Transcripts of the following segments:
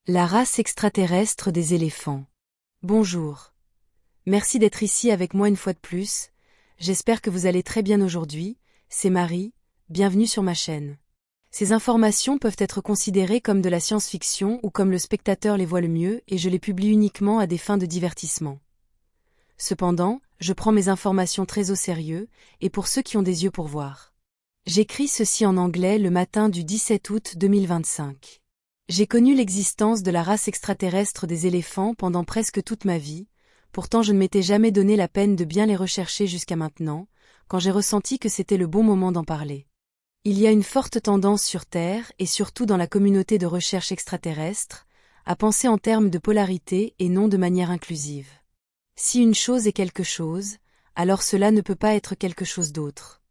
La race extraterrestre des éléphants. Bonjour. Merci d'être ici avec moi une fois de plus. J'espère que vous allez très bien aujourd'hui. C'est Marie, bienvenue sur ma chaîne. Ces informations peuvent être considérées comme de la science-fiction ou comme le spectateur les voit le mieux et je les publie uniquement à des fins de divertissement. Cependant, je prends mes informations très au sérieux, et pour ceux qui ont des yeux pour voir. J'écris ceci en anglais le matin du 17 août 2025. J'ai connu l'existence de la race extraterrestre des éléphants pendant presque toute ma vie, pourtant je ne m'étais jamais donné la peine de bien les rechercher jusqu'à maintenant, quand j'ai ressenti que c'était le bon moment d'en parler. Il y a une forte tendance sur Terre, et surtout dans la communauté de recherche extraterrestre, à penser en termes de polarité et non de manière inclusive. Si une chose est quelque chose, alors cela ne peut pas être quelque chose d'autre.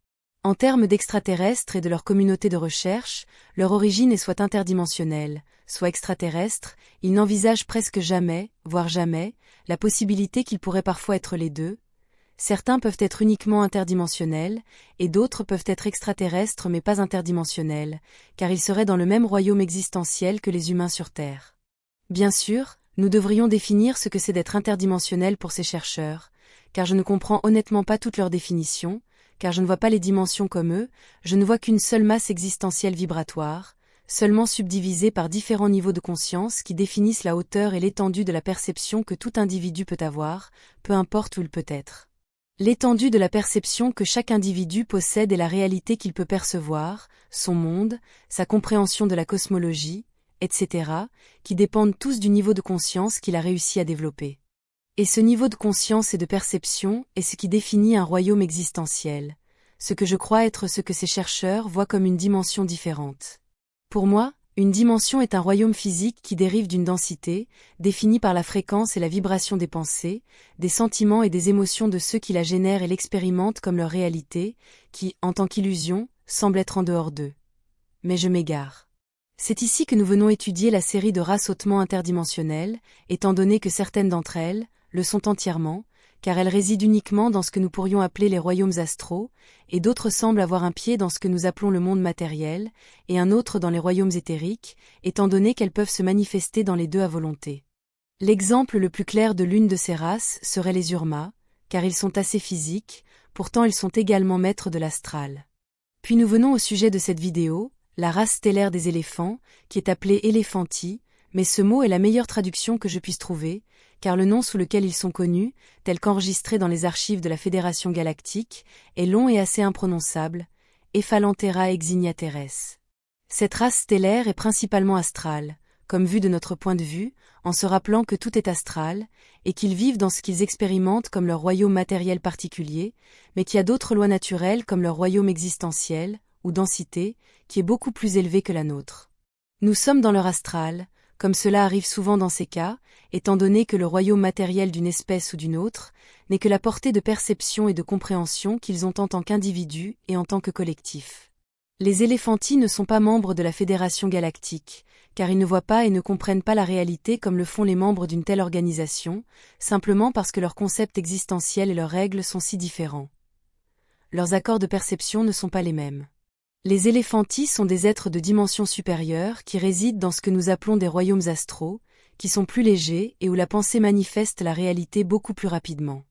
En termes d'extraterrestres et de leur communauté de recherche, leur origine est soit interdimensionnelle, soit extraterrestre, ils n'envisagent presque jamais, voire jamais, la possibilité qu'ils pourraient parfois être les deux. Certains peuvent être uniquement interdimensionnels, et d'autres peuvent être extraterrestres mais pas interdimensionnels, car ils seraient dans le même royaume existentiel que les humains sur Terre. Bien sûr, nous devrions définir ce que c'est d'être interdimensionnel pour ces chercheurs, car je ne comprends honnêtement pas toute leur définition, car je ne vois pas les dimensions comme eux, je ne vois qu'une seule masse existentielle vibratoire, seulement subdivisée par différents niveaux de conscience qui définissent la hauteur et l'étendue de la perception que tout individu peut avoir, peu importe où il peut être. L'étendue de la perception que chaque individu possède est la réalité qu'il peut percevoir, son monde, sa compréhension de la cosmologie, etc., qui dépendent tous du niveau de conscience qu'il a réussi à développer. Et ce niveau de conscience et de perception est ce qui définit un royaume existentiel, ce que je crois être ce que ces chercheurs voient comme une dimension différente. Pour moi, une dimension est un royaume physique qui dérive d'une densité, définie par la fréquence et la vibration des pensées, des sentiments et des émotions de ceux qui la génèrent et l'expérimentent comme leur réalité, qui, en tant qu'illusion, semble être en dehors d'eux. Mais je m'égare. C'est ici que nous venons étudier la série de races hautement interdimensionnelles, étant donné que certaines d'entre elles le sont entièrement, car elles résident uniquement dans ce que nous pourrions appeler les royaumes astraux, et d'autres semblent avoir un pied dans ce que nous appelons le monde matériel, et un autre dans les royaumes éthériques, étant donné qu'elles peuvent se manifester dans les deux à volonté. L'exemple le plus clair de l'une de ces races serait les Urma, car ils sont assez physiques, pourtant ils sont également maîtres de l'astral. Puis nous venons au sujet de cette vidéo, la race stellaire des éléphants, qui est appelée éléphantie, mais ce mot est la meilleure traduction que je puisse trouver, car le nom sous lequel ils sont connus, tel qu'enregistré dans les archives de la Fédération Galactique, est long et assez imprononçable, Ephalanthera exignateres. Cette race stellaire est principalement astrale, comme vu de notre point de vue, en se rappelant que tout est astral, et qu'ils vivent dans ce qu'ils expérimentent comme leur royaume matériel particulier, mais qu'il y a d'autres lois naturelles comme leur royaume existentiel, ou densité, qui est beaucoup plus élevé que la nôtre. Nous sommes dans leur astral, comme cela arrive souvent dans ces cas, étant donné que le royaume matériel d'une espèce ou d'une autre n'est que la portée de perception et de compréhension qu'ils ont en tant qu'individus et en tant que collectif. Les éléphantis ne sont pas membres de la Fédération Galactique, car ils ne voient pas et ne comprennent pas la réalité comme le font les membres d'une telle organisation, simplement parce que leurs concepts existentiels et leurs règles sont si différents. Leurs accords de perception ne sont pas les mêmes. Les éléphantis sont des êtres de dimension supérieure qui résident dans ce que nous appelons des royaumes astraux, qui sont plus légers et où la pensée manifeste la réalité beaucoup plus rapidement.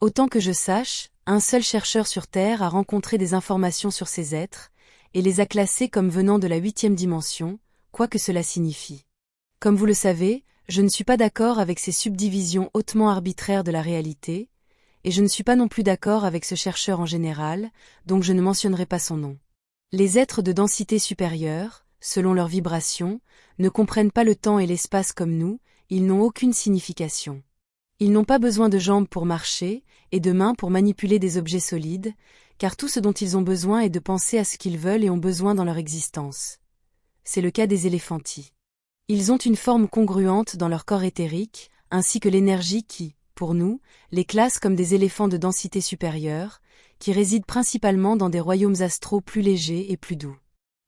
Autant que je sache, un seul chercheur sur Terre a rencontré des informations sur ces êtres, et les a classés comme venant de la 8e dimension, quoi que cela signifie. Comme vous le savez, je ne suis pas d'accord avec ces subdivisions hautement arbitraires de la réalité, et je ne suis pas non plus d'accord avec ce chercheur en général, donc je ne mentionnerai pas son nom. Les êtres de densité supérieure, selon leur vibration, ne comprennent pas le temps et l'espace comme nous, ils n'ont aucune signification. Ils n'ont pas besoin de jambes pour marcher, et de mains pour manipuler des objets solides, car tout ce dont ils ont besoin est de penser à ce qu'ils veulent et ont besoin dans leur existence. C'est le cas des éléphantis. Ils ont une forme congruente dans leur corps éthérique, ainsi que l'énergie qui, pour nous, les classe comme des éléphants de densité supérieure, qui résident principalement dans des royaumes astraux plus légers et plus doux.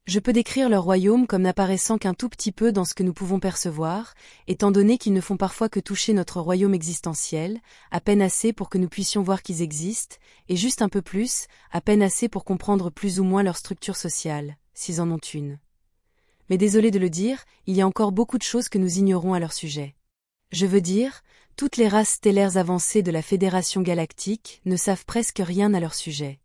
Je peux décrire leur royaume comme n'apparaissant qu'un tout petit peu dans ce que nous pouvons percevoir, étant donné qu'ils ne font parfois que toucher notre royaume existentiel, à peine assez pour que nous puissions voir qu'ils existent, et juste un peu plus, à peine assez pour comprendre plus ou moins leur structure sociale, s'ils en ont une. mais désolé de le dire, il y a encore beaucoup de choses que nous ignorons à leur sujet. Je veux dire, toutes les races stellaires avancées de la Fédération galactique ne savent presque rien à leur sujet.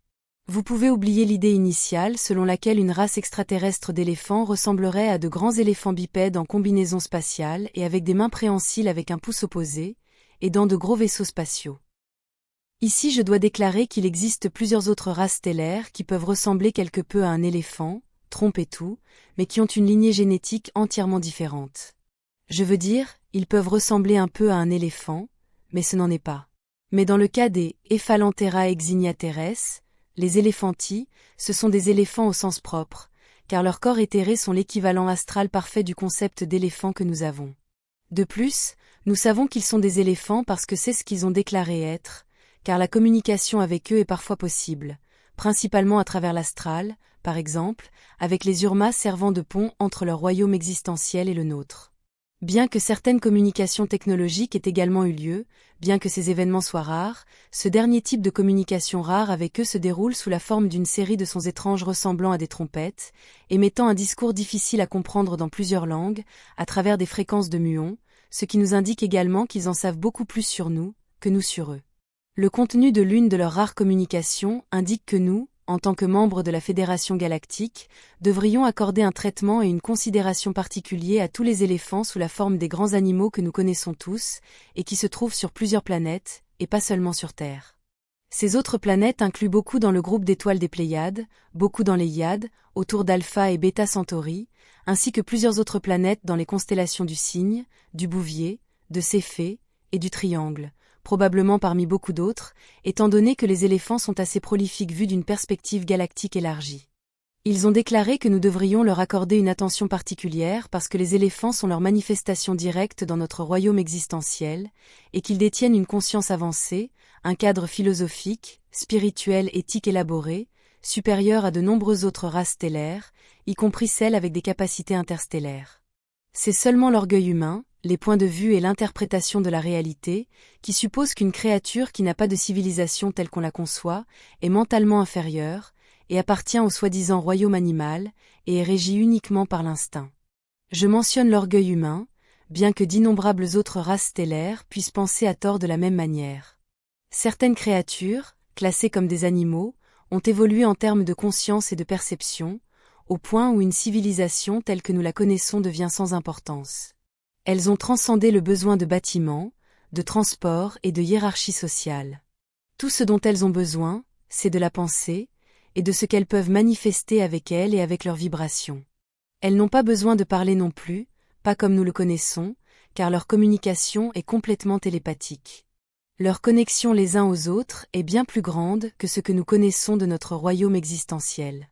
Vous pouvez oublier l'idée initiale selon laquelle une race extraterrestre d'éléphants ressemblerait à de grands éléphants bipèdes en combinaison spatiale et avec des mains préhensiles avec un pouce opposé, et dans de gros vaisseaux spatiaux. Ici je dois déclarer qu'il existe plusieurs autres races stellaires qui peuvent ressembler quelque peu à un éléphant, trompe et tout, mais qui ont une lignée génétique entièrement différente. Je veux dire, ils peuvent ressembler un peu à un éléphant, mais ce n'en est pas. Mais dans le cas des Ephalanthera exignateres, les éléphantis, ce sont des éléphants au sens propre, car leurs corps éthérés sont l'équivalent astral parfait du concept d'éléphant que nous avons. De plus, nous savons qu'ils sont des éléphants parce que c'est ce qu'ils ont déclaré être, car la communication avec eux est parfois possible, principalement à travers l'astral, par exemple, avec les Urmas servant de pont entre leur royaume existentiel et le nôtre. Bien que certaines communications technologiques aient également eu lieu, bien que ces événements soient rares, ce dernier type de communication rare avec eux se déroule sous la forme d'une série de sons étranges ressemblant à des trompettes, émettant un discours difficile à comprendre dans plusieurs langues, à travers des fréquences de muons, ce qui nous indique également qu'ils en savent beaucoup plus sur nous, que nous sur eux. Le contenu de l'une de leurs rares communications indique que nous, en tant que membres de la Fédération galactique, devrions accorder un traitement et une considération particuliers à tous les éléphants sous la forme des grands animaux que nous connaissons tous, et qui se trouvent sur plusieurs planètes, et pas seulement sur Terre. Ces autres planètes incluent beaucoup dans le groupe d'étoiles des Pléiades, beaucoup dans les Hyades, autour d'Alpha et Beta Centauri, ainsi que plusieurs autres planètes dans les constellations du Cygne, du Bouvier, de Céphée, et du Triangle, probablement parmi beaucoup d'autres, étant donné que les éléphants sont assez prolifiques vus d'une perspective galactique élargie. Ils ont déclaré que nous devrions leur accorder une attention particulière parce que les éléphants sont leur manifestation directe dans notre royaume existentiel, et qu'ils détiennent une conscience avancée, un cadre philosophique, spirituel, éthique élaboré, supérieur à de nombreuses autres races stellaires, y compris celles avec des capacités interstellaires. C'est seulement l'orgueil humain, les points de vue et l'interprétation de la réalité, qui suppose qu'une créature qui n'a pas de civilisation telle qu'on la conçoit, est mentalement inférieure, et appartient au soi-disant royaume animal, et est régie uniquement par l'instinct. Je mentionne l'orgueil humain, bien que d'innombrables autres races stellaires puissent penser à tort de la même manière. Certaines créatures, classées comme des animaux, ont évolué en termes de conscience et de perception, au point où une civilisation telle que nous la connaissons devient sans importance. Elles ont transcendé le besoin de bâtiments, de transport et de hiérarchie sociale. Tout ce dont elles ont besoin, c'est de la pensée, et de ce qu'elles peuvent manifester avec elle et avec leurs vibrations. Elles n'ont pas besoin de parler non plus, pas comme nous le connaissons, car leur communication est complètement télépathique. Leur connexion les uns aux autres est bien plus grande que ce que nous connaissons de notre royaume existentiel.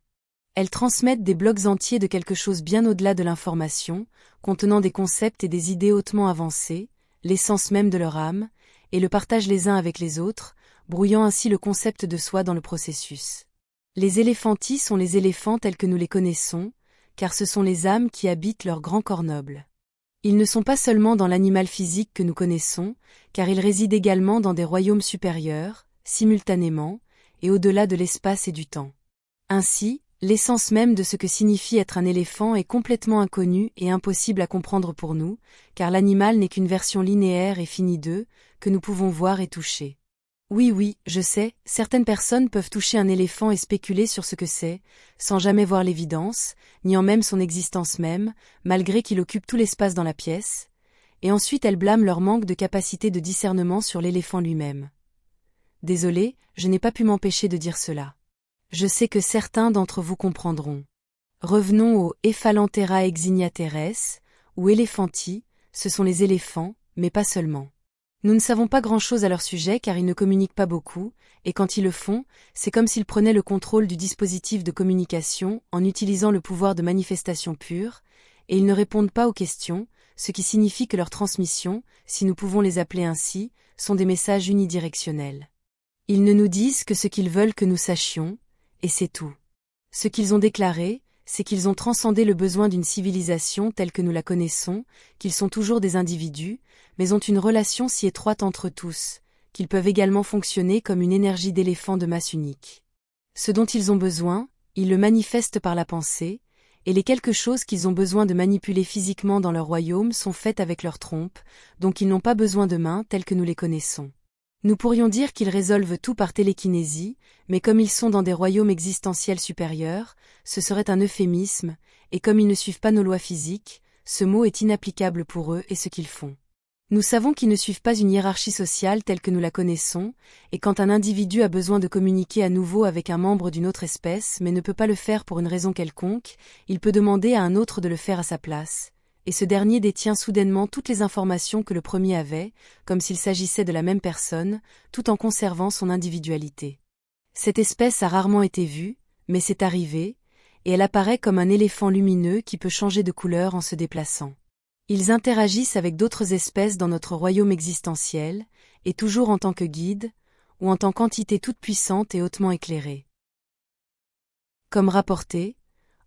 Elles transmettent des blocs entiers de quelque chose bien au-delà de l'information, contenant des concepts et des idées hautement avancées, l'essence même de leur âme, et le partagent les uns avec les autres, brouillant ainsi le concept de soi dans le processus. Les éléphantis sont les éléphants tels que nous les connaissons, car ce sont les âmes qui habitent leur grand corps noble. Ils ne sont pas seulement dans l'animal physique que nous connaissons, car ils résident également dans des royaumes supérieurs, simultanément, et au-delà de l'espace et du temps. Ainsi, l'essence même de ce que signifie être un éléphant est complètement inconnue et impossible à comprendre pour nous, car l'animal n'est qu'une version linéaire et finie d'eux, que nous pouvons voir et toucher. Oui, je sais, certaines personnes peuvent toucher un éléphant et spéculer sur ce que c'est, sans jamais voir l'évidence, niant même son existence même, malgré qu'il occupe tout l'espace dans la pièce, et ensuite elles blâment leur manque de capacité de discernement sur l'éléphant lui-même. Désolé, je n'ai pas pu m'empêcher de dire cela. Je sais que certains d'entre vous comprendront. Revenons aux Ephalanthera exignateres, ou éléphantis, ce sont les éléphants, mais pas seulement. Nous ne savons pas grand-chose à leur sujet car ils ne communiquent pas beaucoup, et quand ils le font, c'est comme s'ils prenaient le contrôle du dispositif de communication en utilisant le pouvoir de manifestation pure, et ils ne répondent pas aux questions, ce qui signifie que leurs transmissions, si nous pouvons les appeler ainsi, sont des messages unidirectionnels. Ils ne nous disent que ce qu'ils veulent que nous sachions, et c'est tout. Ce qu'ils ont déclaré, c'est qu'ils ont transcendé le besoin d'une civilisation telle que nous la connaissons, qu'ils sont toujours des individus, mais ont une relation si étroite entre tous, qu'ils peuvent également fonctionner comme une énergie d'éléphant de masse unique. Ce dont ils ont besoin, ils le manifestent par la pensée, et les quelques choses qu'ils ont besoin de manipuler physiquement dans leur royaume sont faites avec leurs trompes, donc ils n'ont pas besoin de mains telles que nous les connaissons. Nous pourrions dire qu'ils résolvent tout par télékinésie, mais comme ils sont dans des royaumes existentiels supérieurs, ce serait un euphémisme, et comme ils ne suivent pas nos lois physiques, ce mot est inapplicable pour eux et ce qu'ils font. Nous savons qu'ils ne suivent pas une hiérarchie sociale telle que nous la connaissons, et quand un individu a besoin de communiquer à nouveau avec un membre d'une autre espèce mais ne peut pas le faire pour une raison quelconque, il peut demander à un autre de le faire à sa place, et ce dernier détient soudainement toutes les informations que le premier avait, comme s'il s'agissait de la même personne, tout en conservant son individualité. Cette espèce a rarement été vue, mais c'est arrivé, et elle apparaît comme un éléphant lumineux qui peut changer de couleur en se déplaçant. Ils interagissent avec d'autres espèces dans notre royaume existentiel, et toujours en tant que guides, ou en tant qu'entité toute puissante et hautement éclairée. Comme rapporté,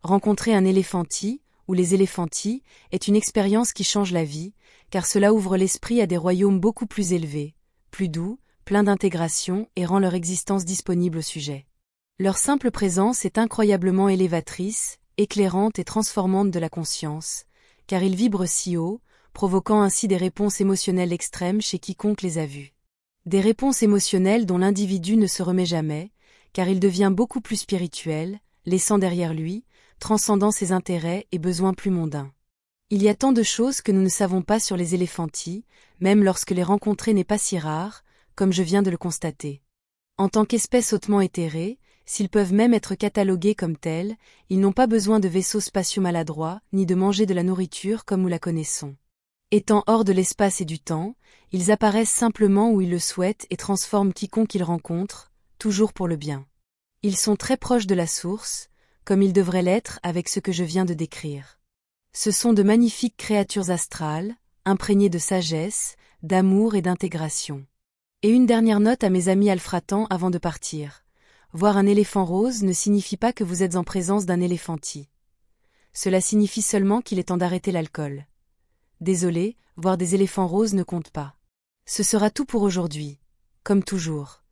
rencontrer un éléphanti, ou les éléphantis, est une expérience qui change la vie, car cela ouvre l'esprit à des royaumes beaucoup plus élevés, plus doux, pleins d'intégration et rend leur existence disponible au sujet. Leur simple présence est incroyablement élévatrice, éclairante et transformante de la conscience, car ils vibrent si haut, provoquant ainsi des réponses émotionnelles extrêmes chez quiconque les a vus. Des réponses émotionnelles dont l'individu ne se remet jamais, car il devient beaucoup plus spirituel, laissant derrière lui, transcendant ses intérêts et besoins plus mondains. Il y a tant de choses que nous ne savons pas sur les éléphantis, même lorsque les rencontrer n'est pas si rare, comme je viens de le constater. En tant qu'espèce hautement éthérée, s'ils peuvent même être catalogués comme tels, ils n'ont pas besoin de vaisseaux spatiaux maladroits, ni de manger de la nourriture comme nous la connaissons. Étant hors de l'espace et du temps, ils apparaissent simplement où ils le souhaitent et transforment quiconque ils rencontrent, toujours pour le bien. Ils sont très proches de la source, comme ils devraient l'être avec ce que je viens de décrire. Ce sont de magnifiques créatures astrales, imprégnées de sagesse, d'amour et d'intégration. Et une dernière note à mes amis alfratans avant de partir. Voir un éléphant rose ne signifie pas que vous êtes en présence d'un éléphanti. Cela signifie seulement qu'il est temps d'arrêter l'alcool. Désolé, voir des éléphants roses ne compte pas. Ce sera tout pour aujourd'hui. Comme toujours.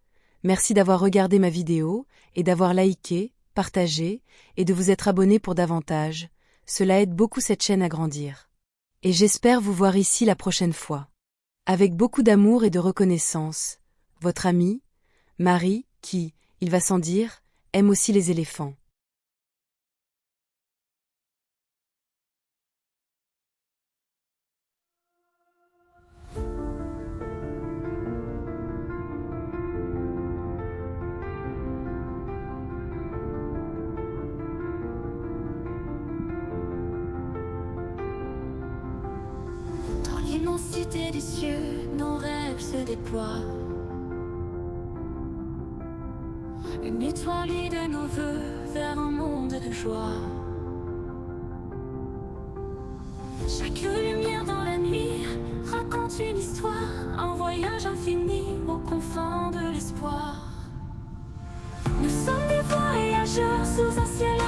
Merci d'avoir regardé ma vidéo, et d'avoir liké, partagé, et de vous être abonné pour davantage. Cela aide beaucoup cette chaîne à grandir. Et j'espère vous voir ici la prochaine fois. Avec beaucoup d'amour et de reconnaissance, votre amie, Marie, qui, il va sans dire, aime aussi les éléphants. Dans l'immensité des cieux, nos rêves se déploient. Une étoile de nos voeux vers un monde de joie. Chaque lumière dans la nuit raconte une histoire, un voyage infini aux confins de l'espoir. Nous sommes des voyageurs sous un ciel